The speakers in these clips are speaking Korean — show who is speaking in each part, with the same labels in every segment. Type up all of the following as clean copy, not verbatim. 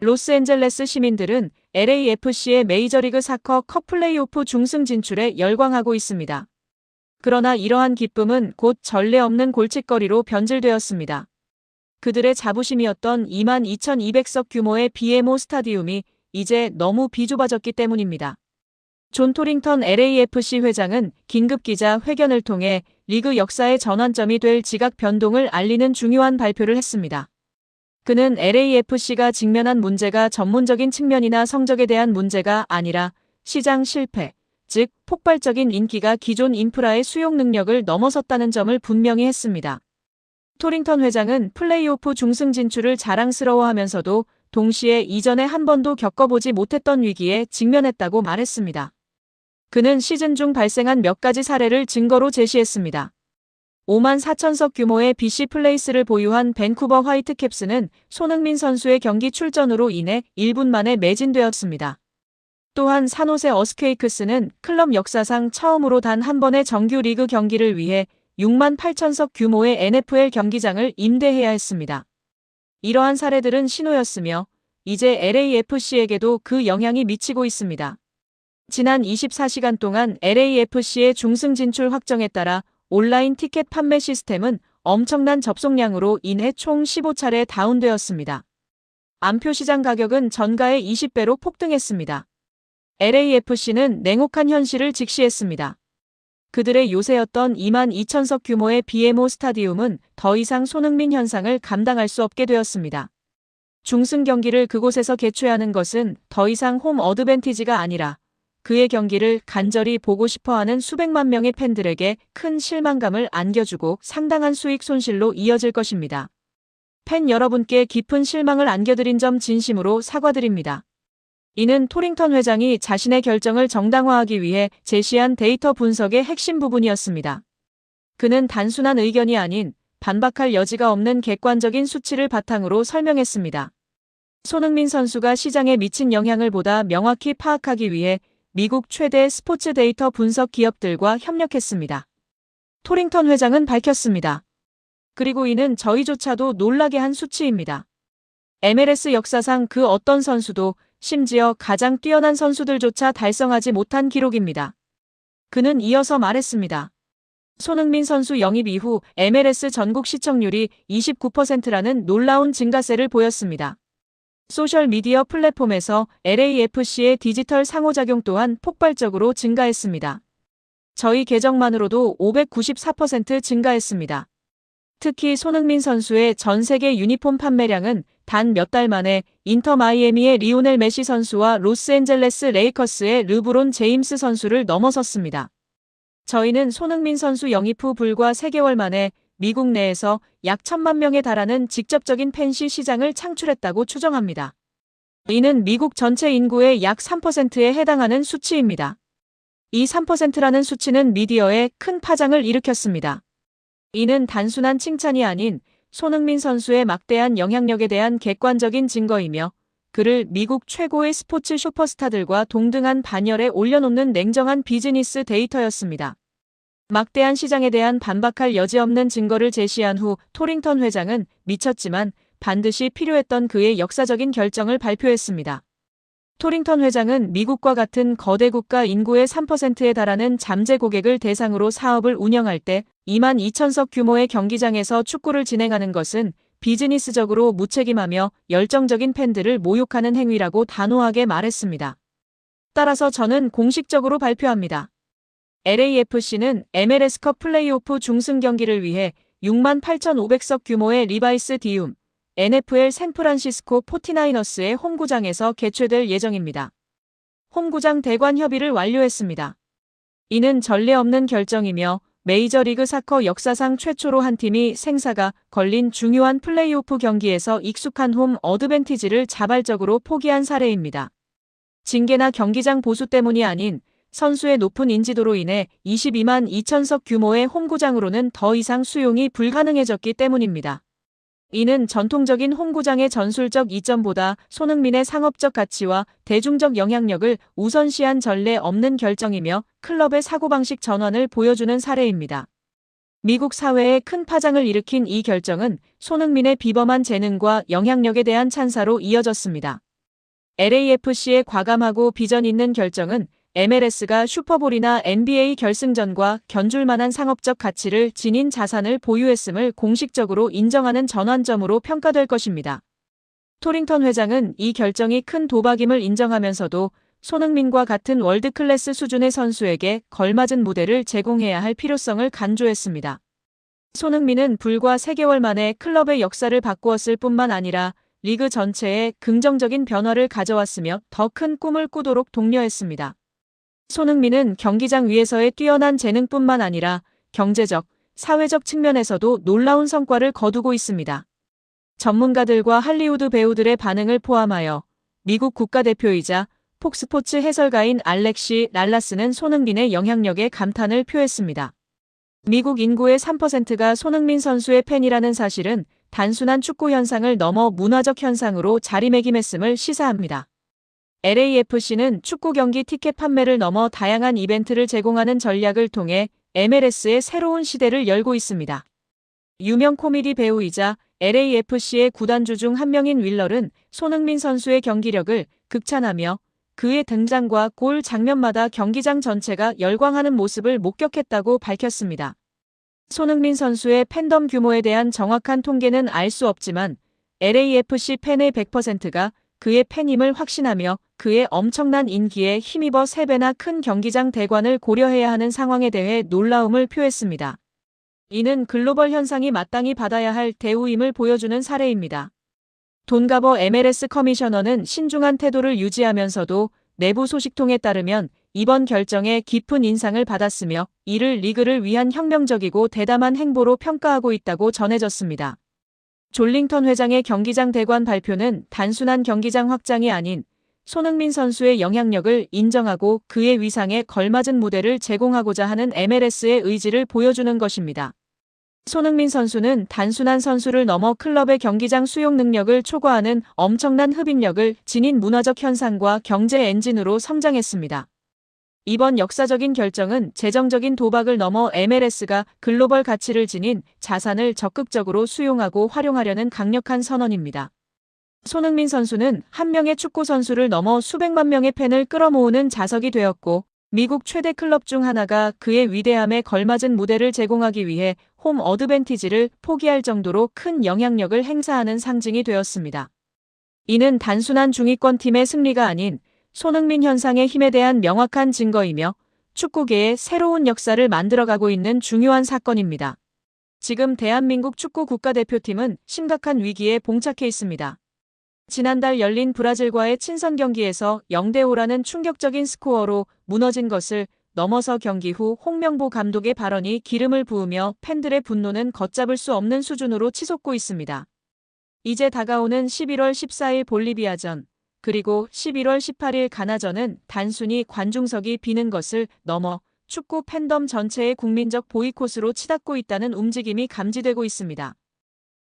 Speaker 1: 로스앤젤레스 시민들은 LAFC의 메이저리그 사커 컵 플레이오프 중승 진출에 열광하고 있습니다. 그러나 이러한 기쁨은 곧 전례 없는 골칫거리로 변질되었습니다. 그들의 자부심이었던 22,200석 규모의 BMO 스타디움이 이제 너무 비좁아졌기 때문입니다. 존 토링턴 LAFC 회장은 긴급 기자 회견을 통해 리그 역사의 전환점이 될 지각 변동을 알리는 중요한 발표를 했습니다. 그는 LAFC가 직면한 문제가 전문적인 측면이나 성적에 대한 문제가 아니라 시장 실패, 즉 폭발적인 인기가 기존 인프라의 수용 능력을 넘어섰다는 점을 분명히 했습니다. 토링턴 회장은 플레이오프 중승 진출을 자랑스러워하면서도 동시에 이전에 한 번도 겪어보지 못했던 위기에 직면했다고 말했습니다. 그는 시즌 중 발생한 몇 가지 사례를 증거로 제시했습니다. 54,000석 규모의 BC 플레이스를 보유한 밴쿠버 화이트캡스는 손흥민 선수의 경기 출전으로 인해 1분 만에 매진되었습니다. 또한 산호세 어스퀘이크스는 클럽 역사상 처음으로 단 한 번의 정규 리그 경기를 위해 68,000석 규모의 NFL 경기장을 임대해야 했습니다. 이러한 사례들은 신호였으며 이제 LAFC에게도 그 영향이 미치고 있습니다. 지난 24시간 동안 LAFC의 중승 진출 확정에 따라 온라인 티켓 판매 시스템은 엄청난 접속량으로 인해 총 15차례 다운되었습니다. 암표 시장 가격은 전가의 20배로 폭등했습니다. LAFC는 냉혹한 현실을 직시했습니다. 그들의 요새였던 22,000석 규모의 BMO 스타디움은 더 이상 손흥민 현상을 감당할 수 없게 되었습니다. 중승 경기를 그곳에서 개최하는 것은 더 이상 홈 어드밴티지가 아니라 그의 경기를 간절히 보고 싶어하는 수백만 명의 팬들에게 큰 실망감을 안겨주고 상당한 수익 손실로 이어질 것입니다. 팬 여러분께 깊은 실망을 안겨드린 점 진심으로 사과드립니다. 이는 토링턴 회장이 자신의 결정을 정당화하기 위해 제시한 데이터 분석의 핵심 부분이었습니다. 그는 단순한 의견이 아닌 반박할 여지가 없는 객관적인 수치를 바탕으로 설명했습니다. 손흥민 선수가 시장에 미친 영향을 보다 명확히 파악하기 위해 미국 최대 스포츠 데이터 분석 기업들과 협력했습니다. 토링턴 회장은 밝혔습니다. 그리고 이는 저희조차도 놀라게 한 수치입니다. MLS 역사상 그 어떤 선수도 심지어 가장 뛰어난 선수들조차 달성하지 못한 기록입니다. 그는 이어서 말했습니다. 손흥민 선수 영입 이후 MLS 전국 시청률이 29%라는 놀라운 증가세를 보였습니다. 소셜미디어 플랫폼에서 LAFC의 디지털 상호작용 또한 폭발적으로 증가했습니다. 저희 계정만으로도 594% 증가했습니다. 특히 손흥민 선수의 전 세계 유니폼 판매량은 단 몇 달 만에 인터 마이애미의 리오넬 메시 선수와 로스앤젤레스 레이커스의 르브론 제임스 선수를 넘어섰습니다. 저희는 손흥민 선수 영입 후 불과 3개월 만에 미국 내에서 약 1,000만 명에 달하는 직접적인 팬시 시장을 창출했다고 추정합니다. 이는 미국 전체 인구의 약 3%에 해당하는 수치입니다. 이 3%라는 수치는 미디어에 큰 파장을 일으켰습니다. 이는 단순한 칭찬이 아닌 손흥민 선수의 막대한 영향력에 대한 객관적인 증거이며 그를 미국 최고의 스포츠 슈퍼스타들과 동등한 반열에 올려놓는 냉정한 비즈니스 데이터였습니다. 막대한 시장에 대한 반박할 여지 없는 증거를 제시한 후 토링턴 회장은 미쳤지만 반드시 필요했던 그의 역사적인 결정을 발표했습니다. 토링턴 회장은 미국과 같은 거대 국가 인구의 3%에 달하는 잠재 고객을 대상으로 사업을 운영할 때 22,000석 규모의 경기장에서 축구를 진행하는 것은 비즈니스적으로 무책임하며 열정적인 팬들을 모욕하는 행위라고 단호하게 말했습니다. 따라서 저는 공식적으로 발표합니다. LAFC는 MLS컵 플레이오프 중승 경기를 위해 68,500석 규모의 리바이스 디움, NFL 샌프란시스코 49어스의 홈구장에서 개최될 예정입니다. 홈구장 대관 협의를 완료했습니다. 이는 전례 없는 결정이며 메이저리그 사커 역사상 최초로 한 팀이 생사가 걸린 중요한 플레이오프 경기에서 익숙한 홈 어드밴티지를 자발적으로 포기한 사례입니다. 징계나 경기장 보수 때문이 아닌 선수의 높은 인지도로 인해 22만 2천석 규모의 홈구장으로는 더 이상 수용이 불가능해졌기 때문입니다. 이는 전통적인 홈구장의 전술적 이점보다 손흥민의 상업적 가치와 대중적 영향력을 우선시한 전례 없는 결정이며 클럽의 사고방식 전환을 보여주는 사례입니다. 미국 사회에 큰 파장을 일으킨 이 결정은 손흥민의 비범한 재능과 영향력에 대한 찬사로 이어졌습니다. LAFC의 과감하고 비전 있는 결정은 MLS가 슈퍼볼이나 NBA 결승전과 견줄 만한 상업적 가치를 지닌 자산을 보유했음을 공식적으로 인정하는 전환점으로 평가될 것입니다. 토링턴 회장은 이 결정이 큰 도박임을 인정하면서도 손흥민과 같은 월드클래스 수준의 선수에게 걸맞은 무대를 제공해야 할 필요성을 강조했습니다. 손흥민은 불과 3개월 만에 클럽의 역사를 바꾸었을 뿐만 아니라 리그 전체에 긍정적인 변화를 가져왔으며 더 큰 꿈을 꾸도록 독려했습니다. 손흥민은 경기장 위에서의 뛰어난 재능뿐만 아니라 경제적, 사회적 측면에서도 놀라운 성과를 거두고 있습니다. 전문가들과 할리우드 배우들의 반응을 포함하여 미국 국가대표이자 폭스포츠 해설가인 알렉시 랄라스는 손흥민의 영향력에 감탄을 표했습니다. 미국 인구의 3%가 손흥민 선수의 팬이라는 사실은 단순한 축구 현상을 넘어 문화적 현상으로 자리매김했음을 시사합니다. LAFC는 축구 경기 티켓 판매를 넘어 다양한 이벤트를 제공하는 전략을 통해 MLS의 새로운 시대를 열고 있습니다. 유명 코미디 배우이자 LAFC의 구단주 중 한 명인 윌럴은 손흥민 선수의 경기력을 극찬하며 그의 등장과 골 장면마다 경기장 전체가 열광하는 모습을 목격했다고 밝혔습니다. 손흥민 선수의 팬덤 규모에 대한 정확한 통계는 알 수 없지만 LAFC 팬의 100%가 그의 팬임을 확신하며 그의 엄청난 인기에 힘입어 3배나 큰 경기장 대관을 고려해야 하는 상황에 대해 놀라움을 표했습니다. 이는 글로벌 현상이 마땅히 받아야 할 대우임을 보여주는 사례입니다. 돈 가버 MLS 커미셔너는 신중한 태도를 유지하면서도 내부 소식통에 따르면 이번 결정에 깊은 인상을 받았으며 이를 리그를 위한 혁명적이고 대담한 행보로 평가하고 있다고 전해졌습니다. 졸링턴 회장의 경기장 대관 발표는 단순한 경기장 확장이 아닌 손흥민 선수의 영향력을 인정하고 그의 위상에 걸맞은 무대를 제공하고자 하는 MLS의 의지를 보여주는 것입니다. 손흥민 선수는 단순한 선수를 넘어 클럽의 경기장 수용 능력을 초과하는 엄청난 흡입력을 지닌 문화적 현상과 경제 엔진으로 성장했습니다. 이번 역사적인 결정은 재정적인 도박을 넘어 MLS가 글로벌 가치를 지닌 자산을 적극적으로 수용하고 활용하려는 강력한 선언입니다. 손흥민 선수는 한 명의 축구 선수를 넘어 수백만 명의 팬을 끌어모으는 자석이 되었고 미국 최대 클럽 중 하나가 그의 위대함에 걸맞은 무대를 제공하기 위해 홈 어드밴티지를 포기할 정도로 큰 영향력을 행사하는 상징이 되었습니다. 이는 단순한 중위권 팀의 승리가 아닌 손흥민 현상의 힘에 대한 명확한 증거이며 축구계의 새로운 역사를 만들어가고 있는 중요한 사건입니다. 지금 대한민국 축구 국가대표팀은 심각한 위기에 봉착해 있습니다. 지난달 열린 브라질과의 친선 경기에서 0대5라는 충격적인 스코어로 무너진 것을 넘어서 경기 후 홍명보 감독의 발언이 기름을 부으며 팬들의 분노는 걷잡을 수 없는 수준으로 치솟고 있습니다. 이제 다가오는 11월 14일 볼리비아전, 그리고 11월 18일 가나전은 단순히 관중석이 비는 것을 넘어 축구 팬덤 전체의 국민적 보이콧으로 치닫고 있다는 움직임이 감지되고 있습니다.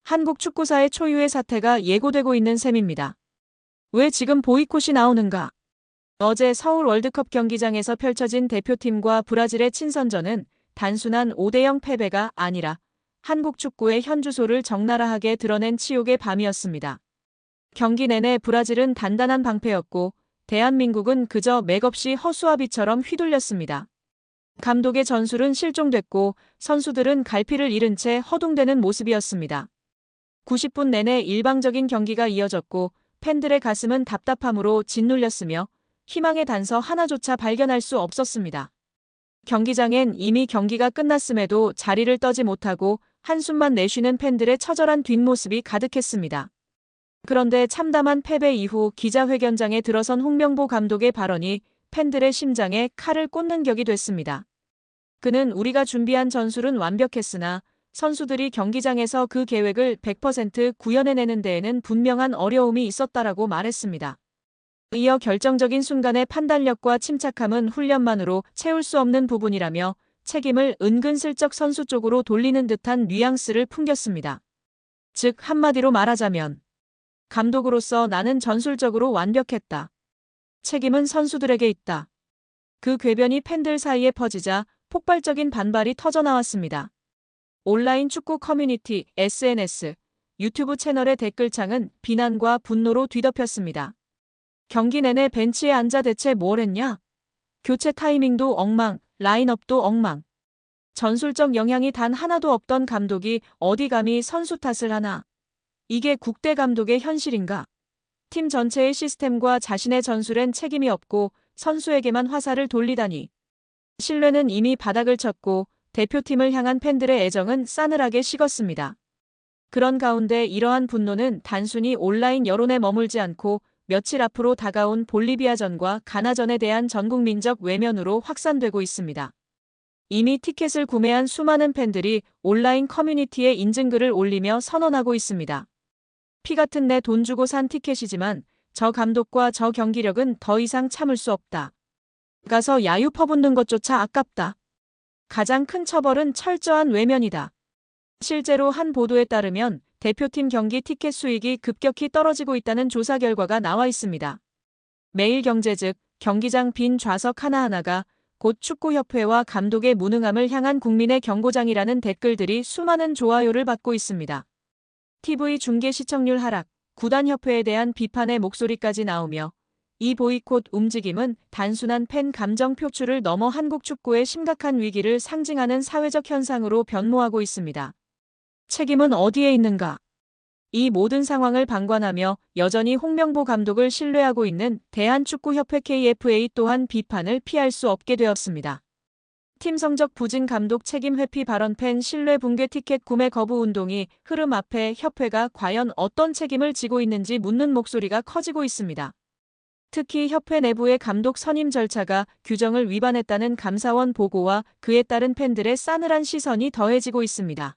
Speaker 1: 한국 축구사의 초유의 사태가 예고되고 있는 셈입니다. 왜 지금 보이콧이 나오는가? 어제 서울 월드컵 경기장에서 펼쳐진 대표팀과 브라질의 친선전은 단순한 5대0 패배가 아니라 한국 축구의 현주소를 적나라하게 드러낸 치욕의 밤이었습니다. 경기 내내 브라질은 단단한 방패였고 대한민국은 그저 맥없이 허수아비처럼 휘둘렸습니다. 감독의 전술은 실종됐고 선수들은 갈피를 잃은 채 허둥대는 모습이었습니다. 90분 내내 일방적인 경기가 이어졌고 팬들의 가슴은 답답함으로 짓눌렸으며 희망의 단서 하나조차 발견할 수 없었습니다. 경기장엔 이미 경기가 끝났음에도 자리를 떠지 못하고 한숨만 내쉬는 팬들의 처절한 뒷모습이 가득했습니다. 그런데 참담한 패배 이후 기자회견장에 들어선 홍명보 감독의 발언이 팬들의 심장에 칼을 꽂는 격이 됐습니다. 그는 우리가 준비한 전술은 완벽했으나 선수들이 경기장에서 그 계획을 100% 구현해내는 데에는 분명한 어려움이 있었다라고 말했습니다. 이어 결정적인 순간의 판단력과 침착함은 훈련만으로 채울 수 없는 부분이라며 책임을 은근슬쩍 선수 쪽으로 돌리는 듯한 뉘앙스를 풍겼습니다. 즉 한마디로 말하자면 감독으로서 나는 전술적으로 완벽했다. 책임은 선수들에게 있다. 그 궤변이 팬들 사이에 퍼지자 폭발적인 반발이 터져나왔습니다. 온라인 축구 커뮤니티, SNS, 유튜브 채널의 댓글창은 비난과 분노로 뒤덮였습니다. 경기 내내 벤치에 앉아 대체 뭘 했냐? 교체 타이밍도 엉망, 라인업도 엉망. 전술적 영향이 단 하나도 없던 감독이 어디 감히 선수 탓을 하나? 이게 국대 감독의 현실인가? 팀 전체의 시스템과 자신의 전술엔 책임이 없고 선수에게만 화살을 돌리다니. 신뢰는 이미 바닥을 쳤고 대표팀을 향한 팬들의 애정은 싸늘하게 식었습니다. 그런 가운데 이러한 분노는 단순히 온라인 여론에 머물지 않고 며칠 앞으로 다가온 볼리비아전과 가나전에 대한 전국민적 외면으로 확산되고 있습니다. 이미 티켓을 구매한 수많은 팬들이 온라인 커뮤니티에 인증글을 올리며 선언하고 있습니다. 피 같은 내 돈 주고 산 티켓이지만 저 감독과 저 경기력은 더 이상 참을 수 없다. 가서 야유 퍼붓는 것조차 아깝다. 가장 큰 처벌은 철저한 외면이다. 실제로 한 보도에 따르면 대표팀 경기 티켓 수익이 급격히 떨어지고 있다는 조사 결과가 나와 있습니다. 매일경제 즉 경기장 빈 좌석 하나하나가 곧 축구협회와 감독의 무능함을 향한 국민의 경고장이라는 댓글들이 수많은 좋아요를 받고 있습니다. TV 중계 시청률 하락, 구단협회에 대한 비판의 목소리까지 나오며 이 보이콧 움직임은 단순한 팬 감정 표출을 넘어 한국 축구의 심각한 위기를 상징하는 사회적 현상으로 변모하고 있습니다. 책임은 어디에 있는가? 이 모든 상황을 방관하며 여전히 홍명보 감독을 신뢰하고 있는 대한축구협회 KFA 또한 비판을 피할 수 없게 되었습니다. 팀 성적 부진 감독 책임 회피 발언 팬 신뢰 붕괴 티켓 구매 거부 운동이 흐름 앞에 협회가 과연 어떤 책임을 지고 있는지 묻는 목소리가 커지고 있습니다. 특히 협회 내부의 감독 선임 절차가 규정을 위반했다는 감사원 보고와 그에 따른 팬들의 싸늘한 시선이 더해지고 있습니다.